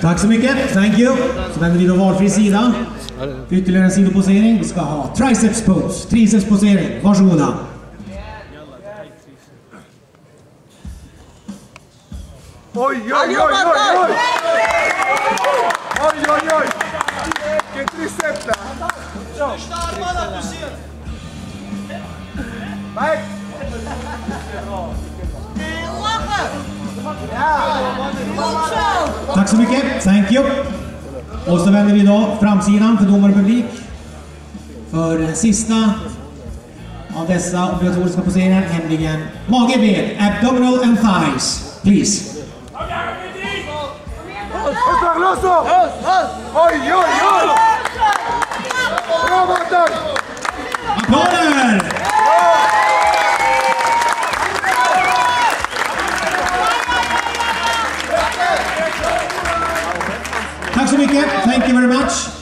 Tack så mycket, thank you. Så vänder vi då valfri sida. Ytterligare en sidoposering. Vi ska ha triceps pose, triceps posering. Varsågoda. Oj, oj, oj, oj, oj! Oj, oj, oj! Vilken triceps där! Största armarna på scen! Nej! Tack så mycket, thank you. Och så vänder vi då framsidan för domare och publik. För den sista av dessa obligatoriska poseringar, nämligen mage, abdominal and thighs. Please. Oj, oj, oj! Bra, Martin! Applåder! Tack så mycket, thank you very much.